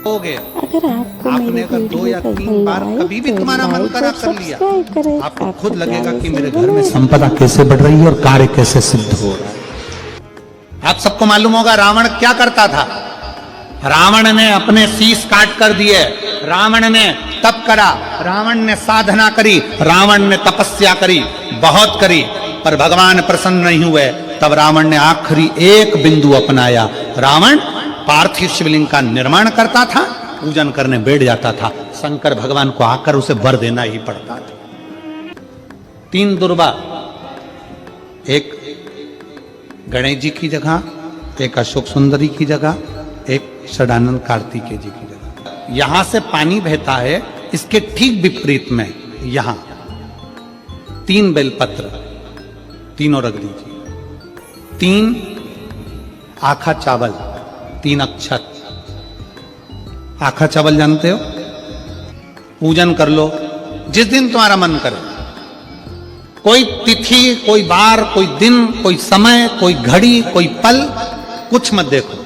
हो गया। अगर आपको आपने अगर 2 या 3 बार कभी भी तुम्हारा मन करा कर लिया, आपको खुद लगेगा कि मेरे घर में संपदा कैसे बढ़ रही है और कार्य कैसे सिद्ध हो रहा है। आप सबको मालूम होगा रावण क्या करता था। रावण ने अपने शीश काट कर दिए, रावण ने तप करा, रावण ने साधना करी, रावण ने तपस्या करी, बहुत करी, पर भगवान प्रसन्न नहीं हुए। तब रावण ने आखिरी एक बिंदु अपनाया। रावण पार्थिव शिवलिंग का निर्माण करता था, पूजन करने बैठ जाता था। शंकर भगवान को आकर उसे वर देना ही पड़ता था। 3 दुर्गा, एक गणेश जी की जगह, एक अशोक सुंदरी की जगह, एक षडानंद कार्तिकेय जी की जगह। यहां से पानी बहता है, इसके ठीक विपरीत में यहां 3 बेलपत्र, तीनों रख दीजिए। 3 आखा चावल, 3 अक्षत। आखा चावल जानते हो? पूजन कर लो जिस दिन तुम्हारा मन करे। कोई तिथि, कोई बार, कोई दिन, कोई समय, कोई घड़ी, कोई पल, कुछ मत देखो।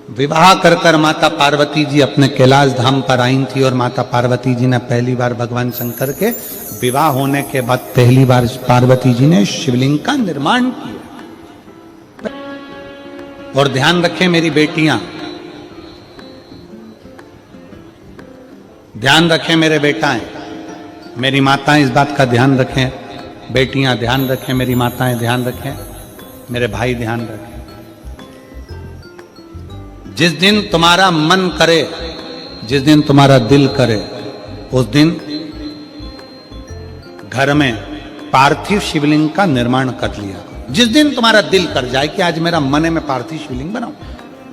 विवाह कर कर माता पार्वती जी अपने कैलाश धाम पर आई थी और माता पार्वती जी ने पहली बार भगवान शंकर के विवाह होने के बाद पहली बार पार्वती जी ने शिवलिंग का निर्माण किया। और ध्यान रखें मेरी बेटियां, ध्यान रखें मेरे बेटाएं, मेरी माताएं इस बात का ध्यान रखें, बेटियां ध्यान रखें, मेरी माताएं ध्यान रखें, मेरे भाई ध्यान रखें। जिस दिन तुम्हारा मन करे, जिस दिन तुम्हारा दिल करे, उस दिन घर में पार्थिव शिवलिंग का निर्माण कर लिया। जिस दिन तुम्हारा दिल कर जाए कि आज मेरा मन है मैं पार्थिव शिवलिंग बनाऊं,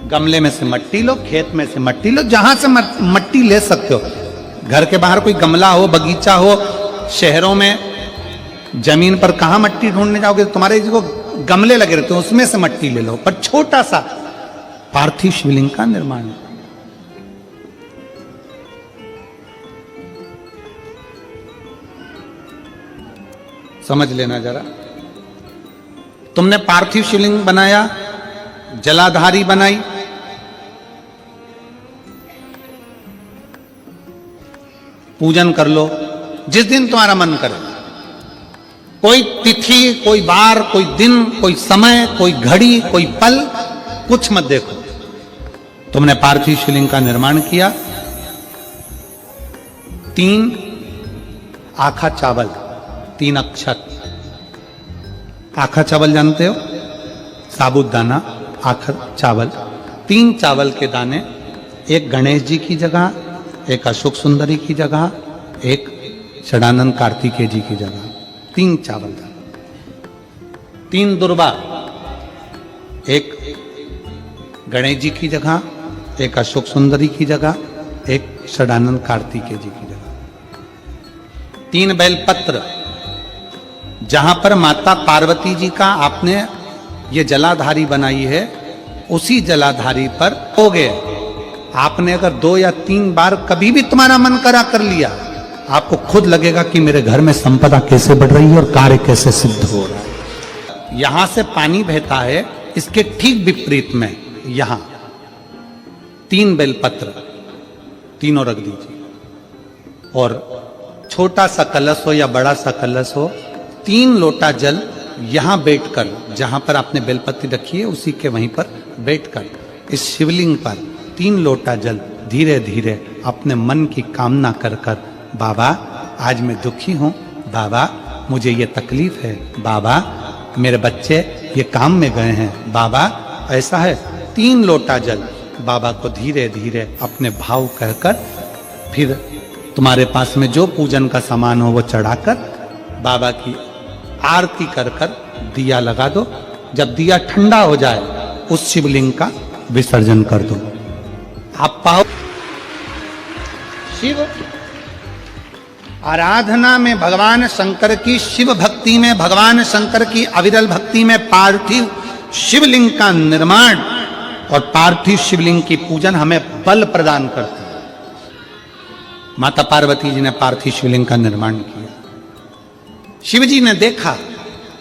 गमले में से मट्टी लो, खेत में से मट्टी लो, जहां से मट्टी ले सकते हो। घर के बाहर कोई गमला हो, बगीचा हो, शहरों में जमीन पर कहां मट्टी ढूंढने जाओगे? तुम्हारे जो गमले लगे रहते हैं उसमें से मट्टी ले लो, पर छोटा सा पार्थिव शिवलिंग का निर्माण। समझ लेना जरा। तुमने पार्थिव शिवलिंग बनाया, जलाधारी बनाई, पूजन कर लो जिस दिन तुम्हारा मन करे। कोई तिथि, कोई बार, कोई दिन, कोई समय, कोई घड़ी, कोई पल, कुछ मत देखो। तुमने पार्थिव शिवलिंग का निर्माण किया। 3 आखा चावल, 3 अक्षत। आखा चावल जानते हो? साबुदाना, आखा चावल। 3 चावल के दाने, एक गणेश जी की जगह, एक अशोक सुंदरी की जगह, एक षडानंद कार्तिकेय जी की जगह। 3 चावल दाने। 3 दुर्गा, एक गणेश जी की जगह, एक अशोक सुंदरी की जगह, एक षडानंद कार्तिकेय जी की जगह। 3 बेलपत्र, जहां पर माता पार्वती जी का आपने ये जलाधारी बनाई है, उसी जलाधारी पर हो गए। आपने अगर 2 या 3 बार कभी भी तुम्हारा मन करा कर लिया, आपको खुद लगेगा कि मेरे घर में संपदा कैसे बढ़ रही है और कार्य कैसे सिद्ध हो रहा है। यहां से पानी बहता है, इसके ठीक विपरीत में यहां 3 बेलपत्र, तीनों रख दीजिए। और छोटा सा कलश हो या बड़ा सा कलश हो, 3 लोटा जल यहां बैठकर, जहां पर आपने बेलपत्ती रखी है उसी के वहीं पर बैठकर इस शिवलिंग पर 3 लोटा जल धीरे धीरे अपने मन की कामना कर कर, बाबा आज मैं दुखी हूं, बाबा मुझे ये तकलीफ है, बाबा मेरे बच्चे ये काम में गए हैं, बाबा ऐसा है। 3 लोटा जल बाबा को धीरे धीरे अपने भाव कहकर, फिर तुम्हारे पास में जो पूजन का सामान हो वो चढ़ाकर बाबा की आरती कर कर दिया लगा दो। जब दिया ठंडा हो जाए उस शिवलिंग का विसर्जन कर दो। आप पाओ शिव आराधना में भगवान शंकर की, शिव भक्ति में भगवान शंकर की अविरल भक्ति में पार्थिव शिवलिंग का निर्माण और पार्थिव शिवलिंग की पूजन हमें बल प्रदान करती है। माता पार्वती जी ने पार्थिव शिवलिंग का निर्माण किया। शिव जी ने देखा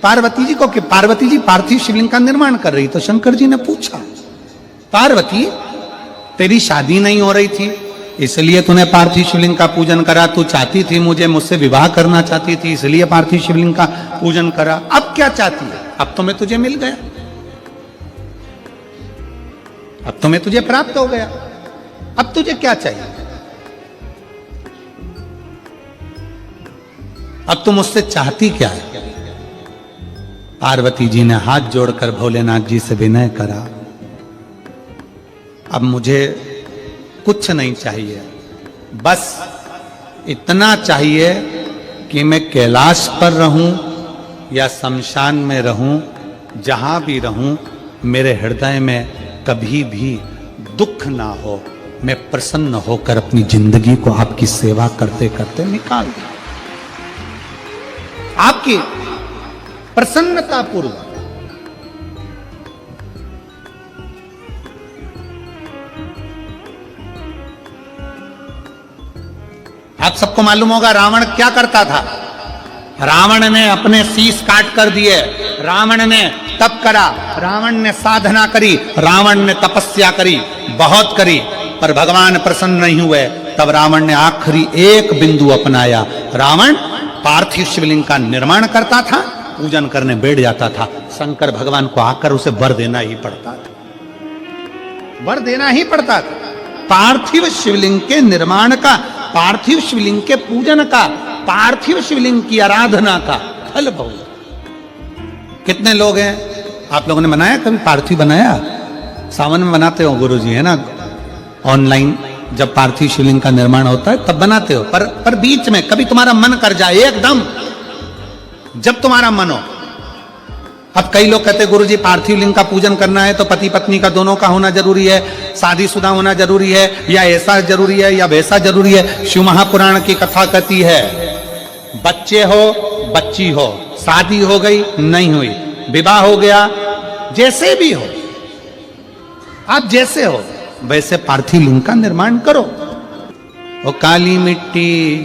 पार्वती जी को कि पार्वती जी पार्थिव शिवलिंग का निर्माण कर रही, तो शंकर जी ने पूछा, पार्वती तेरी शादी नहीं हो रही थी इसलिए तूने पार्थिव शिवलिंग का पूजन करा, तू चाहती थी मुझसे विवाह करना चाहती थी इसलिए पार्थिव शिवलिंग का पूजन करा। अब क्या चाहती है? अब तो मैं तुझे मिल गया, अब तो मैं तुझे प्राप्त हो गया, अब तुझे क्या चाहिए? अब तुम मुझसे चाहती क्या है? पार्वती जी ने हाथ जोड़कर भोलेनाथ जी से विनय करा, अब मुझे कुछ नहीं चाहिए, बस इतना चाहिए कि मैं कैलाश पर रहूं या शमशान में रहूं, जहां भी रहूं मेरे हृदय में कभी भी दुख ना हो, मैं प्रसन्न होकर अपनी जिंदगी को आपकी सेवा करते करते निकाल दूं, आपकी प्रसन्नता पूर्वक। आप सबको मालूम होगा रावण क्या करता था। रावण ने अपने शीश काट कर दिए, रावण ने तप करा, रावण ने साधना करी, रावण ने तपस्या करी, बहुत करी, पर भगवान प्रसन्न नहीं हुए। तब रावण ने आखिरी एक बिंदु अपनाया। रावण पार्थिव शिवलिंग का निर्माण करता था, पूजन करने बैठ जाता था। शंकर भगवान को आकर उसे वर देना ही पड़ता था, वर देना ही पड़ता था। पार्थिव शिवलिंग के निर्माण का, पार्थिव शिवलिंग के पूजन का, पार्थिव शिवलिंग की आराधना का फल भोग। कितने लोग हैं? आप लोगों ने बनाया कभी पार्थिव? बनाया? सावन में बनाते हो गुरुजी, है ना, ऑनलाइन जब पार्थिव शिवलिंग का निर्माण होता है तब बनाते हो, पर बीच में कभी तुम्हारा मन कर जाए, एकदम जब तुम्हारा मन हो। अब कई लोग कहते हैं गुरुजी पार्थिव लिंग का पूजन करना है तो पति पत्नी का दोनों का होना जरूरी है, शादीशुदा होना जरूरी है, या ऐसा जरूरी है या वैसा जरूरी है। शिव महापुराण की कथा कहती है बच्चे हो बच्ची हो, शादी हो गई नहीं हुई, विवाह हो गया, जैसे भी हो, आप जैसे हो वैसे पार्थिव लिंग का निर्माण करो। वो काली मिट्टी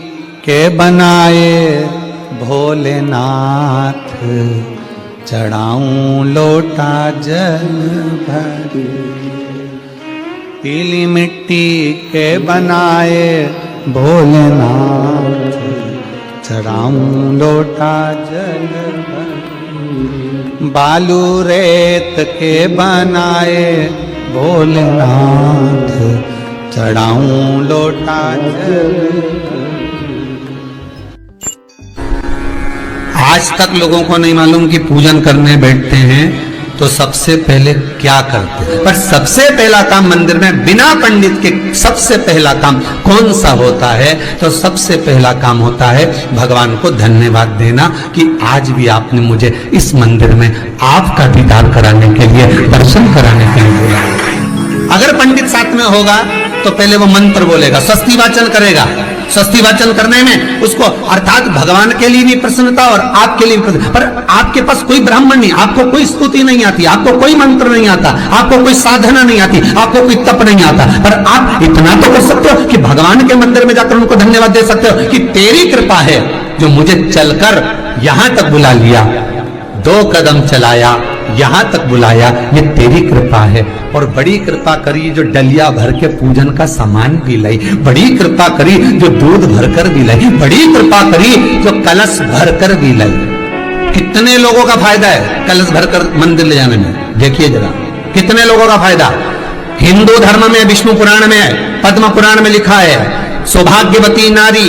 के बनाए भोलेनाथ, चढ़ाऊं लोटा जल भर। पीली मिट्टी के बनाए भोलेनाथ, चढ़ाऊं लोटा जल भर। बालू रेत के बनाए भोलेनाथ, चढ़ाऊं लोटा जल भर। आज तक लोगों को नहीं मालूम कि पूजन करने बैठते हैं तो सबसे पहले क्या करते हैं। पर सबसे पहला काम मंदिर में बिना पंडित के सबसे पहला काम कौन सा होता है? तो सबसे पहला काम होता है भगवान को धन्यवाद देना कि आज भी आपने मुझे इस मंदिर में आपका दीदार कराने के लिए, दर्शन कराने के लिए बुलाया। अगर पंडित साथ में होगा तो पहले वो मंत्र बोलेगा, स्वस्ति वाचन करेगा। स्वस्ति वाचन करने में उसको अर्थात भगवान के लिए भी प्रसन्नता और आपके लिए भी प्रसन्नता। पर आपके पास कोई ब्राह्मण नहीं, आपको कोई स्तुति नहीं आती, आपको कोई मंत्र नहीं आता, आपको कोई साधना नहीं आती, आपको कोई तप नहीं आता, पर आप इतना तो कर सकते हो कि भगवान के मंदिर में जाकर उनको धन्यवाद दे सकते हो कि तेरी कृपा है जो मुझे चलकर यहां तक बुला लिया, 2 कदम चलाया, यहां तक बुलाया, ये तेरी कृपा है। और बड़ी कृपा करी जो डलिया भर के पूजन का सामान भी लाई, बड़ी कृपा करी जो दूध भरकर भी लाई, बड़ी कृपा करी जो कलश भरकर भी लाई। कितने लोगों का फायदा है कलश भरकर मंदिर ले जाने में? देखिए जरा कितने लोगों का फायदा। हिंदू धर्म में विष्णु पुराण में, पद्म पुराण में लिखा है, सौभाग्यवती नारी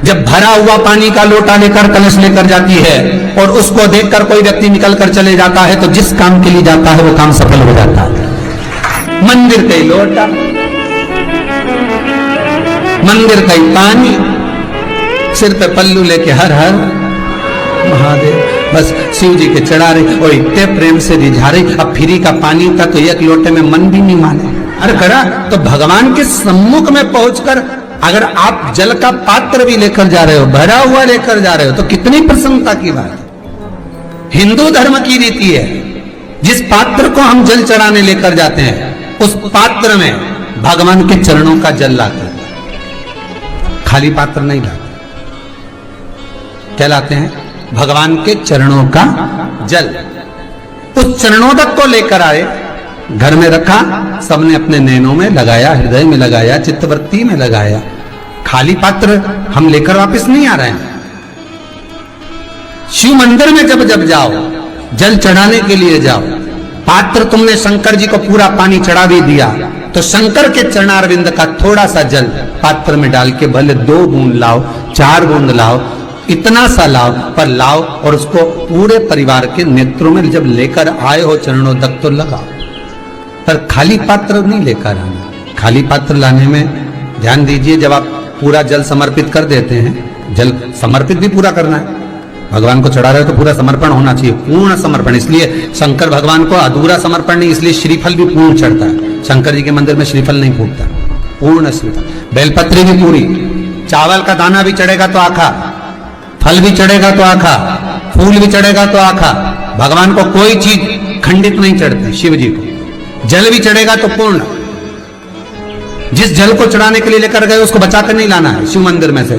जब भरा हुआ पानी का लोटा लेकर कलश लेकर जाती है और उसको देखकर कोई व्यक्ति निकल कर चले जाता है तो जिस काम के लिए जाता है वो काम सफल हो जाता है। मंदिर का ही लोटा, मंदिर का ही पानी, सिर पे पल्लू लेके हर हर महादेव बस शिव जी के चढ़ा रही और इतने प्रेम से रिझा रही। अब फ्री का पानी था तो एक लोटे में मन भी नहीं माने। अरे करा तो भगवान के सम्मुख में पहुंचकर अगर आप जल का पात्र भी लेकर जा रहे हो, भरा हुआ लेकर जा रहे हो, तो कितनी प्रसन्नता की बात है। हिंदू धर्म की रीति है, जिस पात्र को हम जल चढ़ाने लेकर जाते हैं उस पात्र में भगवान के चरणों का जल लाते हैं, खाली पात्र नहीं लाते। क्या लाते हैं? भगवान के चरणों का जल। उस चरणों तक को लेकर आए घर में रखा, सबने अपने नैनों में लगाया, हृदय में लगाया, चित्तवृत्ति में लगाया। खाली पात्र हम लेकर वापस नहीं आ रहे हैं। शिव मंदिर में जब जब जाओ, जल चढ़ाने के लिए जाओ, पात्र तुमने शंकर जी को पूरा पानी चढ़ा भी दिया, तो शंकर के चरणारविंद का थोड़ा सा जल पात्र में डाल के भले 2 बूंद लाओ, 4 बूंद लाओ, इतना सा लाओ, पर लाओ और उसको पूरे परिवार के नेत्रों में जब लेकर आए हो चरणों तक तो लगाओ। पर खाली पात्र नहीं लेकर आना। खाली पात्र लाने में ध्यान दीजिए, जब आप पूरा जल समर्पित कर देते हैं, जल समर्पित भी पूरा करना है, भगवान को चढ़ा रहे हो तो पूरा समर्पण होना चाहिए, पूर्ण समर्पण। इसलिए शंकर भगवान को अधूरा समर्पण नहीं, इसलिए श्रीफल भी पूर्ण चढ़ता है। शंकर जी के मंदिर में श्रीफल नहीं फूटता, पूर्ण श्रीफल। बेलपत्री भी पूरी, चावल का दाना भी चढ़ेगा तो आखा, फल भी चढ़ेगा तो आखा, फूल भी चढ़ेगा तो आखा। भगवान को कोई चीज खंडित नहीं चढ़ती, शिव जी को। जल भी चढ़ेगा तो पूर्ण। जिस जल को चढ़ाने के लिए लेकर गए उसको बचाकर नहीं लाना है शिव मंदिर में से।